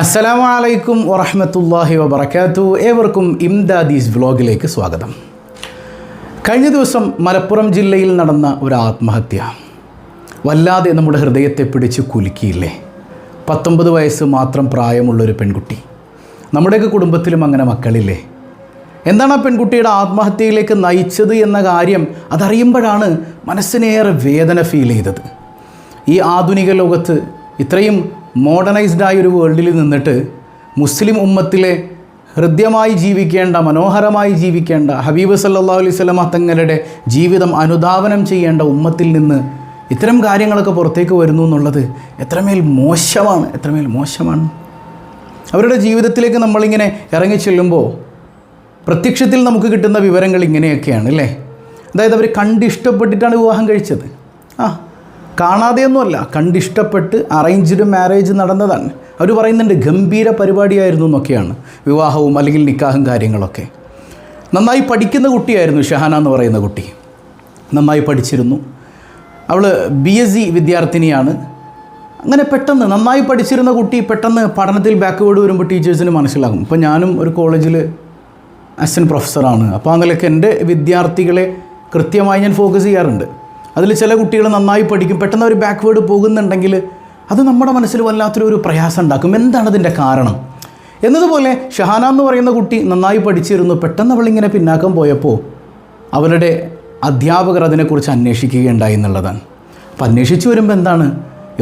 അസ്സലാമു അലൈക്കും വറഹ്മത്തുള്ളാഹി വബറകാതുഹു. ഏവർക്കും ഇംദാദീസ് വ്ലോഗിലേക്ക് സ്വാഗതം. കഴിഞ്ഞ ദിവസം മലപ്പുറം ജില്ലയിൽ നടന്ന ഒരു ആത്മഹത്യ വല്ലാതെ നമ്മുടെ ഹൃദയത്തെ പിടിച്ച് കുലുക്കിയില്ലേ. 19 വയസ്സ് മാത്രം പ്രായമുള്ളൊരു പെൺകുട്ടി. നമ്മുടെയൊക്കെ കുടുംബത്തിലും അങ്ങനെ മക്കളില്ലേ? എന്താണ് ആ പെൺകുട്ടിയുടെ ആത്മഹത്യയിലേക്ക് നയിച്ചത് എന്ന കാര്യം അതറിയുമ്പോഴാണ് മനസ്സിനേറെ വേദന ഫീൽ ചെയ്തത്. ഈ ആധുനിക ലോകത്ത് ഇത്രയും മോഡേണൈസ്ഡായ ഒരു വേൾഡിൽ നിന്നിട്ട് മുസ്ലിം ഉമ്മത്തിലെ ഹൃദ്യമായി ജീവിക്കേണ്ട, മനോഹരമായി ജീവിക്കേണ്ട, ഹബീബ് സല്ലല്ലാഹു അലൈഹി വസല്ലമ തങ്ങളുടെ ജീവിതം അനുധാവനം ചെയ്യേണ്ട ഉമ്മത്തിൽ നിന്ന് ഇത്തരം കാര്യങ്ങളൊക്കെ പുറത്തേക്ക് വരുന്നു എന്നുള്ളത് എത്രമേൽ മോശമാണ്. അവരുടെ ജീവിതത്തിലേക്ക് നമ്മളിങ്ങനെ ഇറങ്ങിച്ചെല്ലുമ്പോൾ പ്രത്യക്ഷത്തിൽ നമുക്ക് കിട്ടുന്ന വിവരങ്ങൾ ഇങ്ങനെയൊക്കെയാണ് അല്ലേ. അതായത് അവർ കണ്ടിഷ്ടപ്പെട്ടിട്ടാണ് വിവാഹം കഴിച്ചത്. കാണാതെയൊന്നുമല്ല, കണ്ടിഷ്ടപ്പെട്ട് അറേഞ്ച്ഡ് മാരേജ് നടന്നതാണ്. അവർ പറയുന്നുണ്ട് ഗംഭീര പരിപാടിയായിരുന്നു എന്നൊക്കെയാണ് വിവാഹവും അല്ലെങ്കിൽ നിക്കാഹും കാര്യങ്ങളൊക്കെ. നന്നായി പഠിക്കുന്ന കുട്ടിയായിരുന്നു ഷഹാന എന്ന് പറയുന്ന കുട്ടി. നന്നായി പഠിച്ചിരുന്നു. അവൾ BSc വിദ്യാർത്ഥിനിയാണ്. അങ്ങനെ പെട്ടെന്ന് നന്നായി പഠിച്ചിരുന്ന കുട്ടി പെട്ടെന്ന് പഠനത്തിൽ ബാക്ക്വേർഡ് വരുമ്പോൾ ടീച്ചേഴ്സിന് മനസ്സിലാകും. ഇപ്പോൾ ഞാനും ഒരു കോളേജിൽ അസിസ്റ്റന്റ് പ്രൊഫസറാണ്. അപ്പോൾ അങ്ങനെയൊക്കെ എൻ്റെ വിദ്യാർത്ഥികളെ കൃത്യമായി ഞാൻ ഫോക്കസ് ചെയ്യാറുണ്ട്. അതിൽ ചില കുട്ടികൾ നന്നായി പഠിക്കും, പെട്ടെന്ന് അവർ ബാക്ക്വേർഡ് പോകുന്നുണ്ടെങ്കിൽ അത് നമ്മുടെ മനസ്സിൽ വല്ലാത്തൊരു പ്രയാസം ഉണ്ടാക്കും. എന്താണ് അതിൻ്റെ കാരണം? എന്നതുപോലെ ഷഹാന എന്ന് പറയുന്ന കുട്ടി നന്നായി പഠിച്ചിരുന്നു. പെട്ടെന്ന് അവളിങ്ങനെ പിന്നാക്കം പോയപ്പോൾ അവരുടെ അധ്യാപകർ അതിനെക്കുറിച്ച് അന്വേഷിക്കുകയുണ്ടായി എന്നുള്ളതാണ്. അപ്പോൾ അന്വേഷിച്ച് വരുമ്പോൾ എന്താണ്,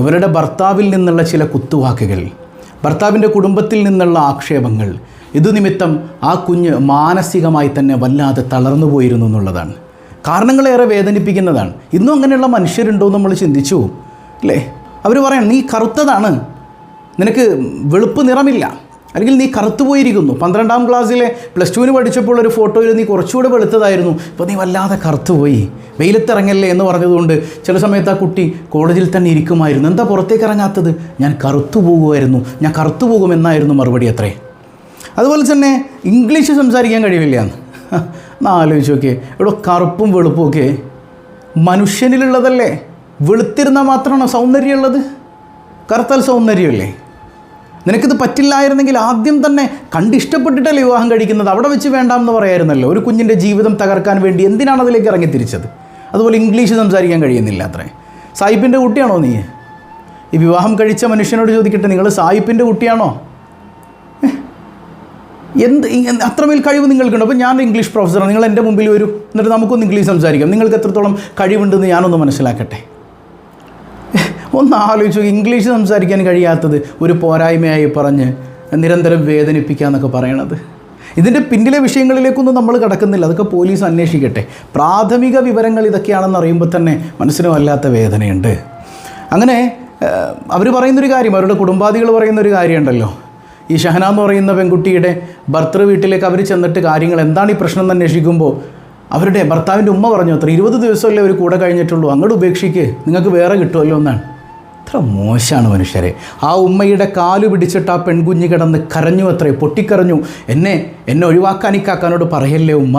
ഇവരുടെ ഭർത്താവിൽ നിന്നുള്ള ചില കുത്തുവാക്കുകൾ, ഭർത്താവിൻ്റെ കുടുംബത്തിൽ നിന്നുള്ള ആക്ഷേപങ്ങൾ, ഇതുനിമിത്തം ആ കുഞ്ഞ് മാനസികമായി തന്നെ വല്ലാതെ തളർന്നു പോയിരുന്നു എന്നുള്ളതാണ്. കാരണങ്ങളേറെ വേദനിപ്പിക്കുന്നതാണ്. ഇന്നും അങ്ങനെയുള്ള മനുഷ്യരുണ്ടോ എന്ന് നമ്മൾ ചിന്തിച്ചു അല്ലേ. അവർ പറയാം, നീ കറുത്തതാണ്, നിനക്ക് വെളുപ്പ് നിറമില്ല, അല്ലെങ്കിൽ നീ കറുത്തു പോയിരിക്കുന്നു. 12ാം ക്ലാസ്സിലെ +2 പഠിച്ചപ്പോൾ ഒരു ഫോട്ടോയിൽ നീ കുറച്ചുകൂടെ വെളുത്തതായിരുന്നു, ഇപ്പോൾ നീ വല്ലാതെ കറുത്തുപോയി, വെയിലത്തിറങ്ങല്ലേ എന്ന് പറഞ്ഞതുകൊണ്ട് ചില സമയത്ത് ആ കുട്ടി കോളേജിൽ തന്നെ ഇരിക്കുമായിരുന്നു. എന്താ പുറത്തേക്ക് ഇറങ്ങാത്തത്? ഞാൻ കറുത്തു പോകുമായിരുന്നു, ഞാൻ കറുത്തു പോകുമെന്നായിരുന്നു മറുപടി അത്രേ. അതുപോലെ തന്നെ ഇംഗ്ലീഷ് സംസാരിക്കാൻ കഴിയില്ല എന്ന് ആലോചിച്ച് നോക്കിയേ. ഇവിടെ കറുപ്പും വെളുപ്പും ഒക്കെ മനുഷ്യനിലുള്ളതല്ലേ. വെളുത്തിരുന്നാൽ മാത്രമാണോ സൗന്ദര്യമുള്ളത്? കറുത്താൽ സൗന്ദര്യമല്ലേ? നിനക്കിത് പറ്റില്ലായിരുന്നെങ്കിൽ ആദ്യം തന്നെ കണ്ടിഷ്ടപ്പെട്ടിട്ടല്ലേ വിവാഹം കഴിക്കുന്നത്, അവിടെ വെച്ച് വേണ്ടാമെന്ന് പറയായിരുന്നല്ലോ. ഒരു കുഞ്ഞിൻ്റെ ജീവിതം തകർക്കാൻ വേണ്ടി എന്തിനാണ് അതിലേക്ക് ഇറങ്ങിത്തിരിച്ചത്? അതുപോലെ ഇംഗ്ലീഷ് സംസാരിക്കാൻ കഴിയുന്നില്ല അത്രേ. സായിപ്പിൻ്റെ കുട്ടിയാണോ നീ? ഈ വിവാഹം കഴിച്ച മനുഷ്യനോട് ചോദിക്കട്ടെ, നിങ്ങൾ സായിപ്പിൻ്റെ കുട്ടിയാണോ? അത്രമേൽ കഴിവ് നിങ്ങൾക്കുണ്ട്. അപ്പോൾ ഞാൻ ഇംഗ്ലീഷ് പ്രൊഫസറാണ്, നിങ്ങൾ എൻ്റെ മുമ്പിൽ വരൂ, എന്നിട്ട് നമുക്കൊന്ന് ഇംഗ്ലീഷ് സംസാരിക്കാം. നിങ്ങൾക്ക് എത്രത്തോളം കഴിവുണ്ടെന്ന് ഞാനൊന്ന് മനസ്സിലാക്കട്ടെ. ഒന്ന് ആലോചിച്ചു, ഇംഗ്ലീഷ് സംസാരിക്കാൻ കഴിയാത്തത് ഒരു പോരായ്മയായി പറഞ്ഞ് നിരന്തരം വേദനിപ്പിക്കുക എന്നൊക്കെ പറയണത്. ഇതിൻ്റെ പിന്നിലെ വിഷയങ്ങളിലേക്കൊന്നും നമ്മൾ കടക്കുന്നില്ല, അതൊക്കെ പോലീസ് അന്വേഷിക്കട്ടെ. പ്രാഥമിക വിവരങ്ങൾ ഇതൊക്കെയാണെന്ന് അറിയുമ്പോൾ തന്നെ മനസ്സിന് വല്ലാത്ത വേദനയുണ്ട്. അങ്ങനെ അവർ പറയുന്നൊരു കാര്യം, അവരുടെ കുടുംബാദികൾ പറയുന്നൊരു കാര്യമുണ്ടല്ലോ. ഈ ഷഹന എന്ന് പറയുന്ന പെൺകുട്ടിയുടെ ഭർത്തൃ വീട്ടിലേക്ക് അവർ ചെന്നിട്ട് കാര്യങ്ങൾ എന്താണ് ഈ പ്രശ്നം എന്ന് അന്വേഷിക്കുമ്പോൾ അവരുടെ ഭർത്താവിൻ്റെ ഉമ്മ പറഞ്ഞു, അത്ര 20 ദിവസമല്ലേ അവർ കൂടെ കഴിഞ്ഞിട്ടുള്ളൂ, അങ്ങോട്ട് ഉപേക്ഷിക്ക്, നിങ്ങൾക്ക് വേറെ കിട്ടുമല്ലോ എന്നാണ്. അത്ര മോശമാണ് മനുഷ്യരെ. ആ ഉമ്മയുടെ കാല് പിടിച്ചിട്ട് ആ പെൺകുഞ്ഞ് കിടന്ന് കരഞ്ഞു, അത്രേ പൊട്ടിക്കരഞ്ഞു. എന്നെ ഒഴിവാക്കാനിക്കാക്കാനോട് പറയല്ലേ ഉമ്മ.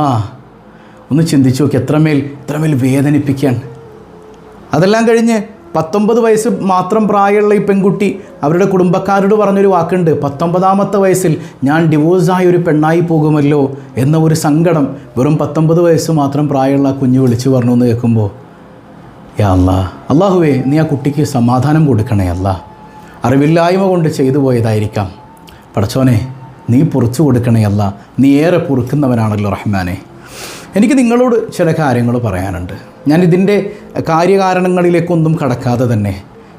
ഒന്ന് ചിന്തിച്ചു നോക്കി, എത്രമേൽ വേദനിപ്പിക്കാൻ. അതെല്ലാം കഴിഞ്ഞ് 19 വയസ്സ് മാത്രം പ്രായമുള്ള ഈ പെൺകുട്ടി അവരുടെ കുടുംബക്കാരോട് പറഞ്ഞൊരു വാക്കുണ്ട്, 19ാമത്തെ വയസ്സിൽ ഞാൻ ഡിവോഴ്സായ ഒരു പെണ്ണായി പോകുമല്ലോ എന്ന ഒരു സങ്കടം വെറും 19 വയസ്സ് മാത്രം പ്രായമുള്ള കുഞ്ഞ് വിളിച്ചു പറഞ്ഞു എന്ന് കേൾക്കുമ്പോൾ, യാ അല്ലാ, അള്ളാഹുവേ നീ ആ കുട്ടിക്ക് സമാധാനം കൊടുക്കണേ അല്ലാ. അറിവില്ലായ്മ കൊണ്ട് ചെയ്തു പോയതായിരിക്കാം, പടച്ചോനെ നീ പൊറിച്ചു കൊടുക്കണേ അല്ലാ, നീ ഏറെ പൊറുക്കുന്നവനാണല്ലോ റഹ്മാനെ. എനിക്ക് നിങ്ങളോട് ചില കാര്യങ്ങൾ പറയാനുണ്ട്. ഞാൻ ഇതിൻ്റെ കാര്യകാരണങ്ങളിലേക്കൊന്നും കടക്കാതെ തന്നെ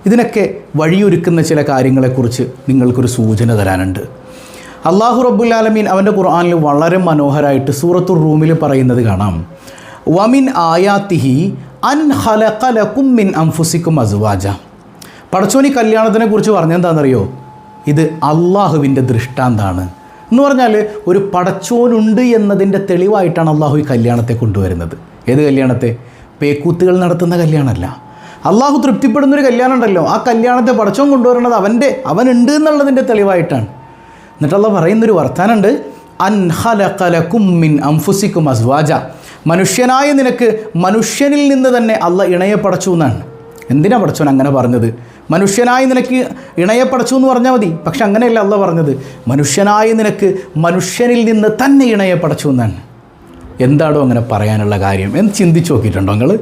ഇതിനൊക്കെ വഴിയൊരുക്കുന്ന ചില കാര്യങ്ങളെക്കുറിച്ച് നിങ്ങൾക്കൊരു സൂചന തരാനുണ്ട്. അല്ലാഹു റബ്ബുൽ ആലമീൻ അവൻ്റെ ഖുർആനിൽ വളരെ മനോഹരമായിട്ട് സൂറത്തുർ റൂമിൽ പറയുന്നത് കാണാം, വമിൻ ആയാത്തിഹി അൻ ഖലഖ ലക്കും മിൻ അൻഫുസിക്കും അസ്വാജ. പടച്ചോനി കല്യാണത്തിനെക്കുറിച്ച് പറഞ്ഞെന്താണെന്നറിയോ? ഇത് അള്ളാഹുവിൻ്റെ ദൃഷ്ടാന്താണ് എന്ന് പറഞ്ഞാൽ ഒരു പടച്ചോനുണ്ട് എന്നതിൻ്റെ തെളിവായിട്ടാണ് അള്ളാഹു ഈ കല്യാണത്തെ കൊണ്ടുവരുന്നത്. ഏത് കല്യാണത്തെ? പേക്കൂത്തുകൾ നടത്തുന്ന കല്യാണമല്ല. അള്ളാഹു തൃപ്തിപ്പെടുന്നൊരു കല്യാണം ഉണ്ടല്ലോ, ആ കല്യാണത്തെ പടച്ചോൻ കൊണ്ടുവരുന്നത് അവനുണ്ട് എന്നുള്ളതിൻ്റെ തെളിവായിട്ടാണ്. എന്നിട്ട് അള്ളാഹു പറയുന്നൊരു വർത്താനുണ്ട്, അൻ ഖലഖ ലക്കും മിൻ അൻഫുസിക്കും അസ്വാജ. മനുഷ്യനായ നിനക്ക് മനുഷ്യനിൽ നിന്ന് തന്നെ അള്ളാഹ് ഇണയെ പടച്ചു എന്നാണ്. എന്തിനാ പടച്ചോൻ അങ്ങനെ പറഞ്ഞത്? മനുഷ്യനായി നിനക്ക് ഇണയെ പടച്ചു എന്ന് പറഞ്ഞാൽ മതി. പക്ഷെ അങ്ങനെയല്ല അള്ളാഹ് പറഞ്ഞത്. മനുഷ്യനായി നിനക്ക് മനുഷ്യനിൽ നിന്ന് തന്നെ ഇണയെ പടച്ചു എന്നാണ്. എന്താണോ അങ്ങനെ പറയാനുള്ള കാര്യം എന്ന് ചിന്തിച്ച് നോക്കിയിട്ടുണ്ടോ നിങ്ങൾ?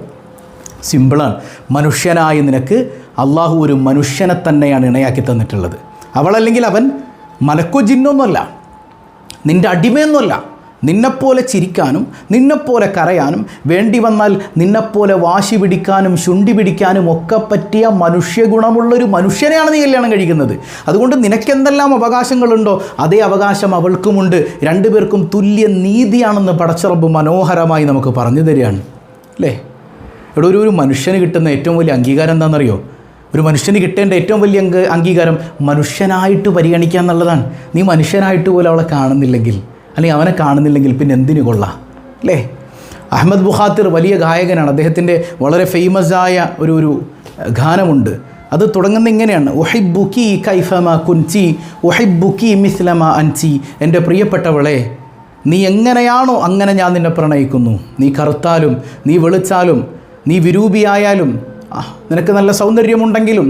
സിമ്പിളാണ്. മനുഷ്യനായി നിനക്ക് അള്ളാഹു ഒരു മനുഷ്യനെ തന്നെയാണ് ഇണയാക്കി തന്നിട്ടുള്ളത്. അവളല്ലെങ്കിൽ അവൻ മലക്കോ ജിന്നൊന്നുമല്ല, നിൻ്റെ അടിമയൊന്നുമല്ല. നിന്നെപ്പോലെ ചിരിക്കാനും നിന്നെപ്പോലെ കരയാനും വേണ്ടി വന്നാൽ നിന്നെപ്പോലെ വാശി പിടിക്കാനും ശുണ്ടി പിടിക്കാനും ഒക്കെ പറ്റിയ മനുഷ്യഗുണമുള്ളൊരു മനുഷ്യനെയാണ് നീ കല്യാണം കഴിക്കുന്നത്. അതുകൊണ്ട് നിനക്കെന്തെല്ലാം അവകാശങ്ങളുണ്ടോ അതേ അവകാശം അവൾക്കുമുണ്ട്. രണ്ടുപേർക്കും തുല്യ നീതിയാണെന്ന് പടച്ചറബ് മനോഹരമായി നമുക്ക് പറഞ്ഞു തരികയാണ് അല്ലേ? ഇവിടെ ഒരു മനുഷ്യന് കിട്ടുന്ന ഏറ്റവും വലിയ അംഗീകാരം എന്താണെന്നറിയോ? ഒരു മനുഷ്യന് കിട്ടേണ്ട ഏറ്റവും വലിയ അംഗീകാരം മനുഷ്യനായിട്ട് പരിഗണിക്കുക എന്നുള്ളതാണ്. നീ മനുഷ്യനായിട്ട് പോലും അവളെ കാണുന്നില്ലെങ്കിൽ, അല്ലെങ്കിൽ അവനെ കാണുന്നില്ലെങ്കിൽ പിന്നെ എന്തിനു കൊള്ളാം അല്ലേ? അഹമ്മദ് ബുഖാത്തിർ വലിയ ഗായകനാണ്. അദ്ദേഹത്തിൻ്റെ വളരെ ഫേമസായ ഒരു ഗാനമുണ്ട്. അത് തുടങ്ങുന്ന ഇങ്ങനെയാണ്: ഒഹിബുക്കി കൈഫമ കുൻചി ഒഹിബുക്കി മിസ്ലമ അൻചി. എൻ്റെ പ്രിയപ്പെട്ടവളെ, നീ എങ്ങനെയാണോ അങ്ങനെ ഞാൻ നിന്നെ പ്രണയിക്കുന്നു. നീ കറുത്താലും നീ വെളുച്ചാലും നീ വിരൂപിയായാലും നിനക്ക് നല്ല സൗന്ദര്യമുണ്ടെങ്കിലും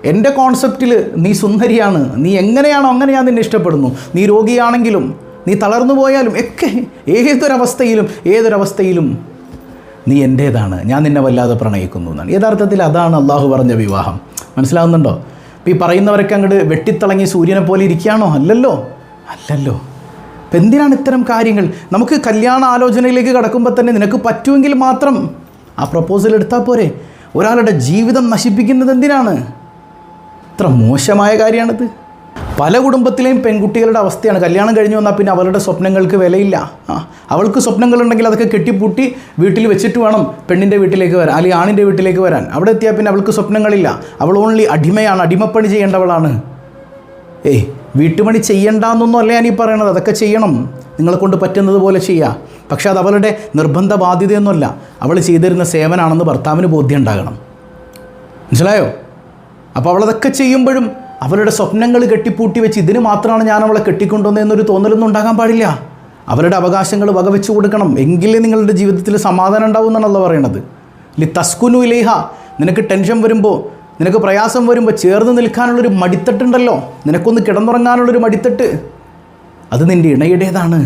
എൻ്റെ കോൺസെപ്റ്റിൽ നീ സുന്ദരിയാണ്. നീ എങ്ങനെയാണോ അങ്ങനെ ഞാൻ നിന്നെ ഇഷ്ടപ്പെടുന്നു. നീ രോഗിയാണെങ്കിലും നീ തളർന്നു പോയാലും ഒക്കെ ഏതൊരവസ്ഥയിലും നീ എൻ്റേതാണ്. ഞാൻ നിന്നെ വല്ലാതെ പ്രണയിക്കുന്നു എന്നാണ്. യഥാർത്ഥത്തിൽ അതാണ് അള്ളാഹു പറഞ്ഞ വിവാഹം. മനസ്സിലാവുന്നുണ്ടോ? ഇപ്പോൾ ഈ പറയുന്നവരൊക്കെ അങ്ങോട്ട് വെട്ടിത്തിളങ്ങി സൂര്യനെ പോലെ ഇരിക്കുകയാണോ? അല്ലല്ലോ. അപ്പം എന്തിനാണ് ഇത്തരം കാര്യങ്ങൾ? നമുക്ക് കല്യാണ ആലോചനയിലേക്ക് കടക്കുമ്പോൾ തന്നെ നിനക്ക് പറ്റുമെങ്കിൽ മാത്രം ആ പ്രപ്പോസൽ എടുത്താൽ പോരെ. ഒരാളുടെ ജീവിതം നശിപ്പിക്കുന്നത് എന്തിനാണ്? ഇത്ര മോശമായ കാര്യമാണിത്. പല കുടുംബത്തിലെയും പെൺകുട്ടികളുടെ അവസ്ഥയാണ്. കല്യാണം കഴിഞ്ഞു വന്നാൽ പിന്നെ അവളുടെ സ്വപ്നങ്ങൾക്ക് വിലയില്ല. അവൾക്ക് സ്വപ്നങ്ങളുണ്ടെങ്കിൽ അതൊക്കെ കെട്ടിപ്പൂട്ടി വീട്ടിൽ വെച്ചിട്ട് വേണം പെണ്ണിൻ്റെ വീട്ടിലേക്ക് വരാൻ, അല്ലെങ്കിൽ ആണിൻ്റെ വീട്ടിലേക്ക് വരാൻ. അവിടെ എത്തിയാൽ പിന്നെ അവൾക്ക് സ്വപ്നങ്ങളില്ല. അവൾ ഓൺലി അടിമയാണ്, അടിമപ്പണി ചെയ്യേണ്ടവളാണ്. വീട്ടുപണി ചെയ്യണ്ടെന്നൊന്നും അല്ല ഞാനീ പറയണത്. അതൊക്കെ ചെയ്യണം, നിങ്ങളെ കൊണ്ട് പറ്റുന്നത് പോലെ ചെയ്യുക. പക്ഷേ അത് അവളുടെ നിർബന്ധ ബാധ്യതയൊന്നുമല്ല. അവൾ ചെയ്തിരുന്ന സേവനാണെന്ന് ഭർത്താവിന് ബോധ്യം ഉണ്ടാകണം. മനസ്സിലായോ? അപ്പോൾ അവളതൊക്കെ ചെയ്യുമ്പോഴും അവളുടെ സ്വപ്നങ്ങൾ കെട്ടിപ്പൂട്ടി വെച്ച് ഇതിന് മാത്രമാണ് ഞാൻ അവളെ കെട്ടിക്കൊണ്ടുവന്നതെന്നൊരു തോന്നലൊന്നും ഉണ്ടാകാൻ പാടില്ല. അവരുടെ അവകാശങ്ങൾ വകവെച്ച് കൊടുക്കണം. എങ്കിലേ നിങ്ങളുടെ ജീവിതത്തിൽ സമാധാനം ഉണ്ടാവും എന്നാണല്ലോ പറയണത്. തസ്കുനു ഇലൈഹ. നിനക്ക് ടെൻഷൻ വരുമ്പോൾ, നിനക്ക് പ്രയാസം വരുമ്പോൾ ചേർന്ന് നിൽക്കാനുള്ളൊരു മടിത്തട്ടുണ്ടല്ലോ, നിനക്കൊന്ന് കിടന്നുറങ്ങാനുള്ളൊരു മടിത്തട്ട്, അത് നിൻ്റെ ഇണയുടേതാണ്.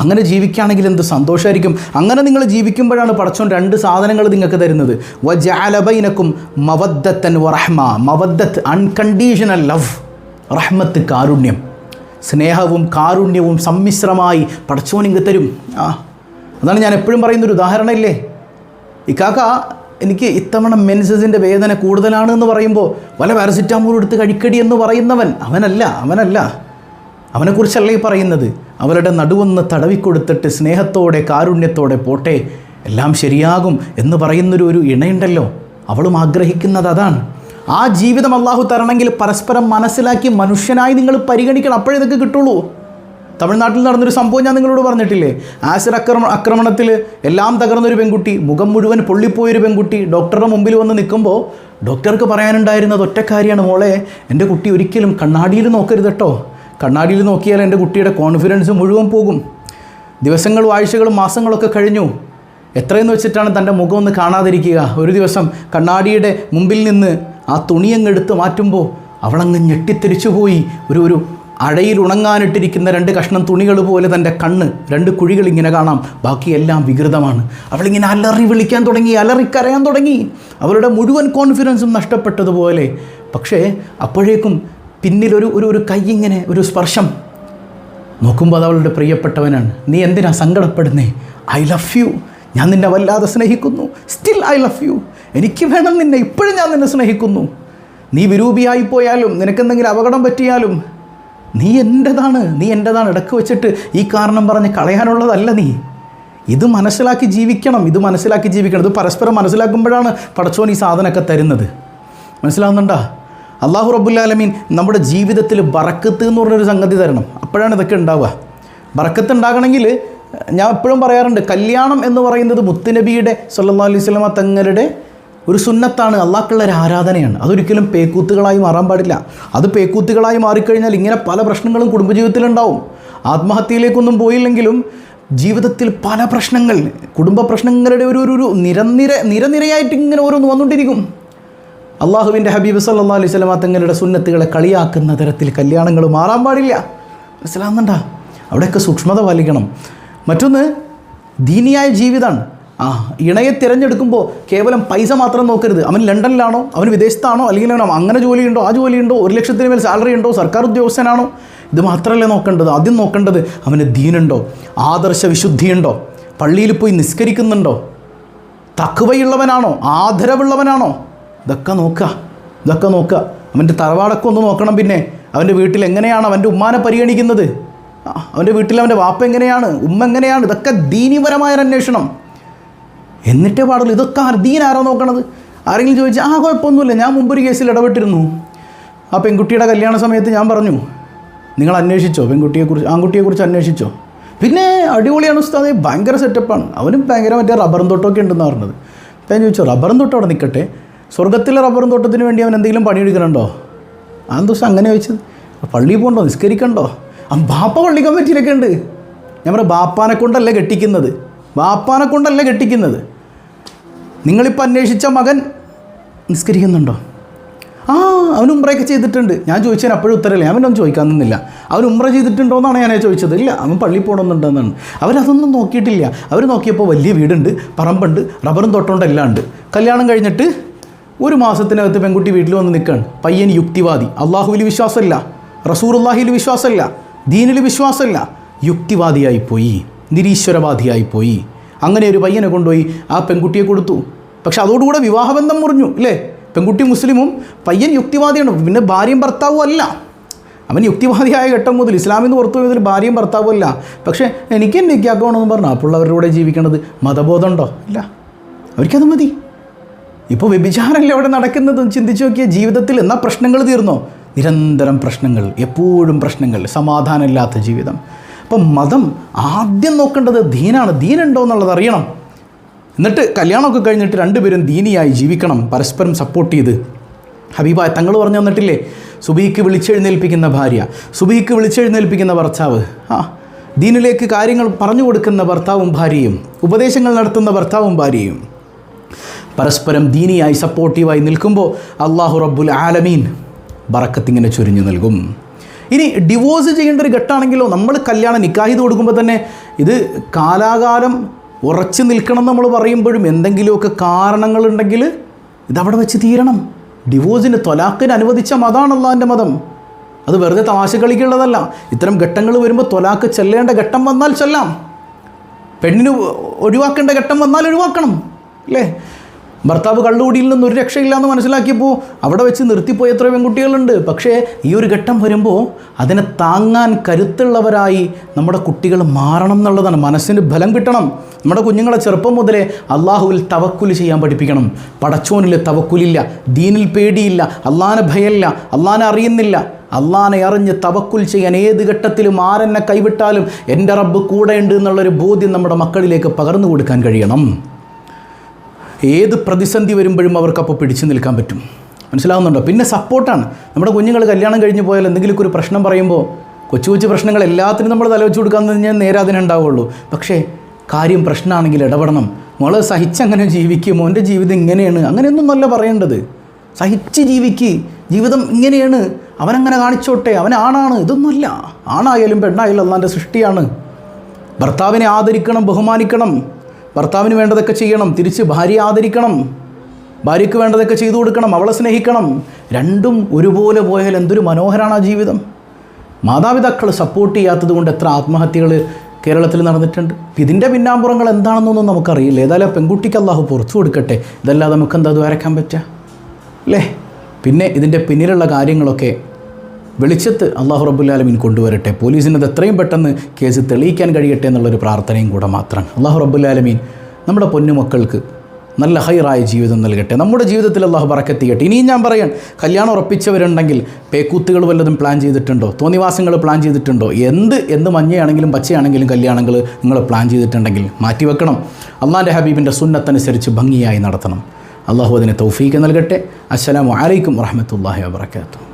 അങ്ങനെ ജീവിക്കുകയാണെങ്കിൽ എന്ത് സന്തോഷമായിരിക്കും. അങ്ങനെ നിങ്ങൾ ജീവിക്കുമ്പോഴാണ് പടച്ചോൻ രണ്ട് സാധനങ്ങൾ നിങ്ങൾക്ക് തരുന്നത്. വജഅല ബൈനക്കും മവദ്ദത്തൻ വറഹ്മ. മവദ്ദത്ത് അൺകണ്ടീഷണൽ ലവ്, റഹ്മത്ത് കാരുണ്യം, സ്നേഹവും കാരുണ്യവും സമ്മിശ്രമായി പടച്ചോൻ ഇങ്ങ് തരും. അതാണ് ഞാൻ എപ്പോഴും പറയുന്നൊരു ഉദാഹരണം ഇല്ലേ? ഇക്കാക്ക എനിക്ക് ഇത്തവണ മെൻസസിൻ്റെ വേദന കൂടുതലാണ് എന്ന് പറയുമ്പോൾ വല്ല പാരസിറ്റാമോൾ എടുത്ത് കഴിക്കടി എന്ന് പറയുന്നവൻ അവനല്ല. അവനെക്കുറിച്ചല്ല ഈ പറയുന്നത്. അവരുടെ നടുവൊന്ന് തടവിക്കൊടുത്തിട്ട് സ്നേഹത്തോടെ കാരുണ്യത്തോടെ പോട്ടെ, എല്ലാം ശരിയാകും എന്ന് പറയുന്നൊരു ഇണയുണ്ടല്ലോ, അവളും ആഗ്രഹിക്കുന്നത് അതാണ്. ആ ജീവിതം അള്ളാഹു തരണമെങ്കിൽ പരസ്പരം മനസ്സിലാക്കി മനുഷ്യനായി നിങ്ങൾ പരിഗണിക്കണം. അപ്പോഴേ ഇതൊക്കെ കിട്ടുള്ളൂ. തമിഴ്നാട്ടിൽ നടന്നൊരു സംഭവം ഞാൻ നിങ്ങളോട് പറഞ്ഞിട്ടില്ലേ? ആസിഡ് ആക്രമണത്തിൽ എല്ലാം തകർന്നൊരു പെൺകുട്ടി, മുഖം മുഴുവൻ പൊള്ളിപ്പോയൊരു പെൺകുട്ടി ഡോക്ടറുടെ മുമ്പിൽ വന്ന് നിൽക്കുമ്പോൾ ഡോക്ടർക്ക് പറയാനുണ്ടായിരുന്നത് ഒറ്റ കാര്യമാണ്: മോളെ, എൻ്റെ കുട്ടി ഒരിക്കലും കണ്ണാടിയിൽ നോക്കരുത് കേട്ടോ. കണ്ണാടിയിൽ നോക്കിയാൽ എൻ്റെ കുട്ടിയുടെ കോൺഫിഡൻസ് മുഴുവൻ പോകും. ദിവസങ്ങളും ആഴ്ചകളും മാസങ്ങളൊക്കെ കഴിഞ്ഞു. എത്രയെന്ന് വെച്ചിട്ടാണ് തൻ്റെ മുഖം ഒന്ന് കാണാതിരിക്കുക? ഒരു ദിവസം കണ്ണാടിയുടെ മുമ്പിൽ നിന്ന് ആ തുണിയങ്ങെടുത്ത് മാറ്റുമ്പോൾ അവളങ്ങ് ഞെട്ടിത്തിരിച്ചു പോയി. ഒരു അഴയിൽ ഉണങ്ങാനിട്ടിരിക്കുന്ന 2 കഷ്ണം തുണികൾ പോലെ തൻ്റെ കണ്ണ് 2 കുഴികൾ ഇങ്ങനെ കാണാം, ബാക്കിയെല്ലാം വികൃതമാണ്. അവളിങ്ങനെ അലറി വിളിക്കാൻ തുടങ്ങി, അലറിക്കരയാൻ തുടങ്ങി. അവളുടെ മുഴുവൻ കോൺഫിഡൻസും നഷ്ടപ്പെട്ടതുപോലെ. പക്ഷേ അപ്പോഴേക്കും പിന്നിൽ ഒരു കൈ, ഇങ്ങനെ ഒരു സ്പർശം. നോക്കുമ്പോൾ അത് അവളുടെ പ്രിയപ്പെട്ടവനാണ്. നീ എന്തിനാ സങ്കടപ്പെടുന്നേ? ഐ ലവ് യു, ഞാൻ നിന്നെ വല്ലാതെ സ്നേഹിക്കുന്നു. സ്റ്റിൽ ഐ ലവ് യു, എനിക്ക് വേണം നിന്നെ, ഇപ്പോഴും ഞാൻ നിന്നെ സ്നേഹിക്കുന്നു. നീ വിരൂപിയായിപ്പോയാലും നിനക്കെന്തെങ്കിലും അപകടം പറ്റിയാലും നീ എൻ്റെതാണ്. ഇടക്ക് വെച്ചിട്ട് ഈ കാരണം പറഞ്ഞ് കളയാനുള്ളതല്ല നീ. ഇത് മനസ്സിലാക്കി ജീവിക്കണം. ഇത് പരസ്പരം മനസ്സിലാക്കുമ്പോഴാണ് പടച്ചോൻ ഈ സാധനമൊക്കെ തരുന്നത്. മനസ്സിലാവുന്നുണ്ടോ? അള്ളാഹു റബ്ബുൽ ആലമീൻ നമ്മുടെ ജീവിതത്തിൽ ബറക്കത്ത് എന്ന് പറഞ്ഞൊരു സംഗതി തരണം. അപ്പോഴാണ് ഇതൊക്കെ ഉണ്ടാവുക. ബറക്കത്ത് ഉണ്ടാകണമെങ്കിൽ ഞാൻ എപ്പോഴും പറയാറുണ്ട്, കല്യാണം എന്ന് പറയുന്നത് മുത്തുനബിയുടെ സല്ലല്ലാഹു അലൈഹി വസല്ലമ തങ്ങളുടെ ഒരു സുന്നത്താണ്, അള്ളാഹ്ക്കുള്ള ഒരു ആരാധനയാണ്. അതൊരിക്കലും പേക്കൂത്തുകളായി മാറാൻ പാടില്ല. അത് പേക്കൂത്തുകളായി മാറിക്കഴിഞ്ഞാൽ ഇങ്ങനെ പല പ്രശ്നങ്ങളും കുടുംബജീവിതത്തിലുണ്ടാവും. ആത്മഹത്യയിലേക്കൊന്നും പോയില്ലെങ്കിലും ജീവിതത്തിൽ പല പ്രശ്നങ്ങൾ, കുടുംബ പ്രശ്നങ്ങളുടെ ഒരു നിരനിരയായിട്ട് ഇങ്ങനെ ഓരോന്ന് വന്നുകൊണ്ടിരിക്കും. അള്ളാഹുവിൻ്റെ ഹബീബ് സല്ലല്ലാഹു അലൈഹി വസല്ലം തങ്ങളുടെ സുന്നത്തുകളെ കളിയാക്കുന്ന തരത്തിൽ കല്യാണങ്ങൾ മാറാൻ പാടില്ല. മനസ്സിലാകുന്നുണ്ടോ? അവിടെയൊക്കെ സൂക്ഷ്മത പാലിക്കണം. മറ്റൊന്ന് ദീനിയായ ജീവിതമാണ്. ഇണയെ തിരഞ്ഞെടുക്കുമ്പോൾ കേവലം പൈസ മാത്രം നോക്കരുത്. അവൻ ലണ്ടനിലാണോ, അവൻ വിദേശത്താണോ, അല്ലെങ്കിൽ അവൻ അങ്ങനെ ജോലിയുണ്ടോ, ആ ജോലിയുണ്ടോ, 1 ലക്ഷത്തിന് മേൽ സാലറി ഉണ്ടോ, സർക്കാർ ഉദ്യോഗസ്ഥനാണോ, ഇത് മാത്രമല്ല നോക്കേണ്ടത്. ആദ്യം നോക്കേണ്ടത് അവന് ദീനുണ്ടോ, ആദർശ വിശുദ്ധിയുണ്ടോ, പള്ളിയിൽ പോയി നിസ്കരിക്കുന്നുണ്ടോ, തഖ്വയുള്ളവനാണോ, ആദരവുള്ളവനാണോ, ഇതൊക്കെ നോക്കുക. അവൻ്റെ തറവാടൊക്കെ ഒന്ന് നോക്കണം. പിന്നെ അവൻ്റെ വീട്ടിൽ എങ്ങനെയാണ് അവൻ്റെ ഉമ്മാനെ പരിഗണിക്കുന്നത്, അവൻ്റെ വീട്ടിൽ അവൻ്റെ വാപ്പ എങ്ങനെയാണ്, ഉമ്മ എങ്ങനെയാണ്, ഇതൊക്കെ ദീനീപരമായൊരു അന്വേഷണം. എന്നിട്ടേ പാടുള്ളൂ. ഇതൊക്കെ ദീൻ ആരോ നോക്കണത്? ആരെങ്കിലും ചോദിച്ചാൽ കുഴപ്പമൊന്നുമില്ല, ഞാൻ മുമ്പൊരു കേസിൽ ഇടപെട്ടിരുന്നു. ആ പെൺകുട്ടിയുടെ കല്യാണ സമയത്ത് ഞാൻ പറഞ്ഞു, നിങ്ങൾ അന്വേഷിച്ചോ ആൺകുട്ടിയെക്കുറിച്ച് അന്വേഷിച്ചോ? പിന്നെ അടിപൊളിയാണ് ഉസ്താദേ, ഭയങ്കര സെറ്റപ്പാണ്, അവനും ഭയങ്കര മറ്റേ റബ്ബറും തോട്ടമൊക്കെ ഉണ്ടെന്ന് പറഞ്ഞത്. അപ്പം ഞാൻ ചോദിച്ചു, റബ്ബറും തോട്ടം അവിടെ നിൽക്കട്ടെ, സ്വർഗ്ഗത്തിലെ റബ്ബറും തോട്ടത്തിന് വേണ്ടി അവൻ എന്തെങ്കിലും പണിയെടുക്കണുണ്ടോ? ആ ദിവസം അങ്ങനെ ചോദിച്ചത്. പള്ളിയിൽ പോകണ്ടോ, നിസ്കരിക്കണ്ടോ? ബാപ്പ പള്ളി കമ്മിറ്റിയിലൊക്കെ ഉണ്ട്. ഞാൻ പറയാം, ബാപ്പാനെ കൊണ്ടല്ല കെട്ടിക്കുന്നത്. നിങ്ങളിപ്പോൾ അന്വേഷിച്ച മകൻ നിസ്കരിക്കുന്നുണ്ടോ? അവൻ ഉംറയൊക്കെ ചെയ്തിട്ടുണ്ട്. ഞാൻ ചോദിച്ചതിന് അപ്പോഴും ഉത്തരമില്ല. അവനൊന്നും ചോദിക്കാൻ നിന്നില്ല. അവൻ ഉംറ ചെയ്തിട്ടുണ്ടോ എന്നാണ് ഞാൻ ചോദിച്ചത്. ഇല്ല, അവൻ പള്ളിയിൽ പോകണമെന്നുണ്ടെന്നാണ്. അവരതൊന്നും നോക്കിയിട്ടില്ല. അവർ നോക്കിയപ്പോൾ വലിയ വീടുണ്ട്, പറമ്പുണ്ട്, റബ്ബറും തോട്ടമുണ്ട്, എല്ലാം ഉണ്ട്. കല്യാണം കഴിഞ്ഞിട്ട് 1 മാസത്തിനകത്ത് പെൺകുട്ടി വീട്ടിൽ വന്ന് നിൽക്കുകയാണ്. പയ്യൻ യുക്തിവാദി, അള്ളാഹുവിൽ വിശ്വാസമില്ല, റസൂലുള്ളാഹിയിൽ വിശ്വാസമില്ല, ദീനിൽ വിശ്വാസമില്ല, യുക്തിവാദിയായിപ്പോയി, നിരീശ്വരവാദിയായിപ്പോയി. അങ്ങനെ ഒരു പയ്യനെ കൊണ്ടുപോയി ആ പെൺകുട്ടിയെ കൊടുത്തു. പക്ഷെ അതോടുകൂടെ വിവാഹബന്ധം മുറിഞ്ഞു അല്ലേ? പെൺകുട്ടി മുസ്ലിമും പയ്യൻ യുക്തിവാദിയാണ്. പിന്നെ ഭാര്യയും ഭർത്താവും അല്ല. അവൻ യുക്തിവാദിയായ ഘട്ടം മുതൽ ഇസ്ലാമിൽ നിന്ന് പുറത്തു പോയതിൽ ഭാര്യയും ഭർത്താവും അല്ല. പക്ഷേ എനിക്ക് എൻ്റെ നിക്കാക്കണമെന്ന് പറഞ്ഞാൽ അപ്പോൾ അവരുടെ കൂടെ ജീവിക്കേണ്ടത് മതബോധമുണ്ടോ? ഇല്ല, അവർക്കത് മതി. ഇപ്പോൾ വ്യഭിചാരമല്ലേ അവിടെ നടക്കുന്നത്? ചിന്തിച്ച് നോക്കിയ ജീവിതത്തിൽ എന്നാൽ പ്രശ്നങ്ങൾ തീർന്നോ? നിരന്തരം പ്രശ്നങ്ങൾ, എപ്പോഴും പ്രശ്നങ്ങൾ, സമാധാനമില്ലാത്ത ജീവിതം. അപ്പം മതം ആദ്യം നോക്കേണ്ടത് ദീനാണ്. ദീനുണ്ടോ എന്നുള്ളത് അറിയണം. എന്നിട്ട് കല്യാണമൊക്കെ കഴിഞ്ഞിട്ട് രണ്ടുപേരും ദീനിയായി ജീവിക്കണം, പരസ്പരം സപ്പോർട്ട് ചെയ്ത്. ഹബീബായ തങ്ങൾ പറഞ്ഞു തന്നിട്ടില്ലേ, സുബഹിക്ക് വിളിച്ചെഴുന്നേൽപ്പിക്കുന്ന ഭാര്യ, സുബഹിക്ക് വിളിച്ചെഴുന്നേൽപ്പിക്കുന്ന ഭർത്താവ്, ദീനിലേക്ക് കാര്യങ്ങൾ പറഞ്ഞു കൊടുക്കുന്ന ഭർത്താവും ഭാര്യയും, ഉപദേശങ്ങൾ നടത്തുന്ന ഭർത്താവും ഭാര്യയും പരസ്പരം ദീനിയായി സപ്പോർട്ടീവായി നിൽക്കുമ്പോൾ അള്ളാഹു റബ്ബുൽ ആലമീൻ ബറക്കത്തിങ്ങനെ ചൊരിഞ്ഞു നൽകും. ഇനി ഡിവോഴ്സ് ചെയ്യേണ്ട ഒരു ഘട്ടമാണെങ്കിലോ, നമ്മൾ കല്യാണം നിക്കാഹ് ചെയ്ത് കൊടുക്കുമ്പോൾ തന്നെ ഇത് കാലാകാലം ഉറച്ചു നിൽക്കണം നമ്മൾ പറയുമ്പോഴും എന്തെങ്കിലുമൊക്കെ കാരണങ്ങളുണ്ടെങ്കിൽ ഇതവിടെ വെച്ച് തീരണം. ഡിവോഴ്സിന് തൊലാഖിന് അനുവദിച്ച മതമാണ് അള്ളാഹിൻ്റെ മതം. അത് വെറുതെ തമാശ കളിക്കുള്ളതല്ല. ഇത്തരം ഘട്ടങ്ങൾ വരുമ്പോൾ തൊലാഖ് ചെല്ലേണ്ട ഘട്ടം വന്നാൽ ചെല്ലാം, പെണ്ണിന് ഒഴിവാക്കേണ്ട ഘട്ടം വന്നാൽ ഒഴിവാക്കണം അല്ലേ? ഭർത്താവ് കള്ളുകൂടിയിൽ നിന്ന് ഒരു രക്ഷയില്ല എന്ന് മനസ്സിലാക്കിയപ്പോൾ അവിടെ വെച്ച് നിർത്തിപ്പോയ എത്ര പെൺകുട്ടികളുണ്ട്. പക്ഷേ ഈ ഒരു ഘട്ടം വരുമ്പോൾ അതിനെ താങ്ങാൻ കരുത്തുള്ളവരായി നമ്മുടെ കുട്ടികൾ മാറണം എന്നുള്ളതാണ്. മനസ്സിന് ബലം കിട്ടണം. നമ്മുടെ കുഞ്ഞുങ്ങളെ ചെറുപ്പം മുതലേ അള്ളാഹുവിൽ തവക്കുൽ ചെയ്യാൻ പഠിപ്പിക്കണം. പടച്ചോനിൽ തവക്കുലില്ല, ദീനിൽ പേടിയില്ല, അള്ളാനെ ഭയമില്ല, അള്ളാനെ അറിയുന്നില്ല. അള്ളാനെ അറിഞ്ഞ് തവക്കുൽ ചെയ്യാൻ ഏത് ഘട്ടത്തിലും ആരെന്നെ കൈവിട്ടാലും എൻ്റെ റബ്ബ് കൂടെയുണ്ട് എന്നുള്ളൊരു ബോധ്യം നമ്മുടെ മക്കളിലേക്ക് പകർന്നു കൊടുക്കാൻ കഴിയണം. ഏത് പ്രതിസന്ധി വരുമ്പോഴും അവർക്കപ്പോൾ പിടിച്ചു നിൽക്കാൻ പറ്റും. മനസ്സിലാവുന്നുണ്ടോ? പിന്നെ സപ്പോർട്ടാണ്. നമ്മുടെ കുഞ്ഞുങ്ങൾ കല്യാണം കഴിഞ്ഞ് പോയാൽ എന്തെങ്കിലുമൊക്കെ ഒരു പ്രശ്നം പറയുമ്പോൾ കൊച്ചു പ്രശ്നങ്ങൾ എല്ലാത്തിനും നമ്മൾ തലവെച്ച് കൊടുക്കാമെന്ന് കഴിഞ്ഞാൽ നേരെ അതിനുണ്ടാവുള്ളൂ. പക്ഷേ കാര്യം പ്രശ്നമാണെങ്കിൽ ഇടപെടണം. മോള് സഹിച്ചങ്ങനെ ജീവിക്കും, മോൻ്റെ ജീവിതം ഇങ്ങനെയാണ്, അങ്ങനെയൊന്നും നല്ല പറയേണ്ടത്. സഹിച്ച് ജീവിക്ക്, ജീവിതം ഇങ്ങനെയാണ്, അവനങ്ങനെ കാണിച്ചോട്ടെ, അവൻ ആണാണ്, ഇതൊന്നുമല്ല. ആണായാലും പെണ്ണായാലും അള്ളാൻ്റെ സൃഷ്ടിയാണ്. ഭർത്താവിനെ ആദരിക്കണം, ബഹുമാനിക്കണം, ഭർത്താവിന് വേണ്ടതൊക്കെ ചെയ്യണം, തിരിച്ച് ഭാര്യ ആദരിക്കണം, ഭാര്യയ്ക്ക് വേണ്ടതൊക്കെ ചെയ്തു കൊടുക്കണം, അവളെ സ്നേഹിക്കണം. രണ്ടും ഒരുപോലെ പോയാൽ എന്തൊരു മനോഹരമാണ് ആ ജീവിതം. മാതാപിതാക്കൾ സപ്പോർട്ട് ചെയ്യാത്തത് കൊണ്ട് എത്ര ആത്മഹത്യകൾ കേരളത്തിൽ നടന്നിട്ടുണ്ട്. ഇതിൻ്റെ പിന്നാമ്പുറങ്ങൾ എന്താണെന്നൊന്നും നമുക്കറിയില്ല. ഏതായാലും പെൺകുട്ടിക്ക് അള്ളാഹു പുറത്തു കൊടുക്കട്ടെ. ഇതല്ലാതെ നമുക്കെന്താ അത് വരയ്ക്കാൻ പറ്റുക അല്ലേ? പിന്നെ ഇതിൻ്റെ പിന്നിലുള്ള കാര്യങ്ങളൊക്കെ വെളിച്ചത്ത് അള്ളാഹു റബ്ബുൽ ആലമീൻ കൊണ്ടുവരട്ടെ. പോലീസിനത് എത്രയും പെട്ടെന്ന് കേസ് തെളിയിക്കാൻ കഴിയട്ടെ എന്നുള്ളൊരു പ്രാർത്ഥനയും കൂടെ മാത്രം. അള്ളാഹു റബ്ബുൽ ആലമീൻ നമ്മുടെ പൊന്നുമക്കൾക്ക് നല്ല ഹൈറായ ജീവിതം നൽകട്ടെ. നമ്മുടെ ജീവിതത്തിൽ അള്ളാഹു ബറക്കത്ത് ചെയ്യട്ടെ. ഇനിയും ഞാൻ പറയാൻ, കല്യാണം ഉറപ്പിച്ചവരുണ്ടെങ്കിൽ പേക്കൂത്തുകൾ വല്ലതും പ്ലാൻ ചെയ്തിട്ടുണ്ടോ, തോന്നിവാസങ്ങൾ പ്ലാൻ ചെയ്തിട്ടുണ്ടോ, എന്ത് മഞ്ഞയാണെങ്കിലും പച്ചയാണെങ്കിലും കല്യാണങ്ങൾ നിങ്ങൾ പ്ലാൻ ചെയ്തിട്ടുണ്ടെങ്കിൽ മാറ്റിവെക്കണം. അള്ളാഹിൻ്റെ ഹബീബിൻ്റെ സുന്നത്തനുസരിച്ച് ഭംഗിയായി നടത്തണം. അള്ളാഹു അതിന് തൗഫീക്ക് നൽകട്ടെ. അസ്സലാമു അലൈക്കും വറഹ്മത്തുള്ളാഹി വബറകാതുഹു.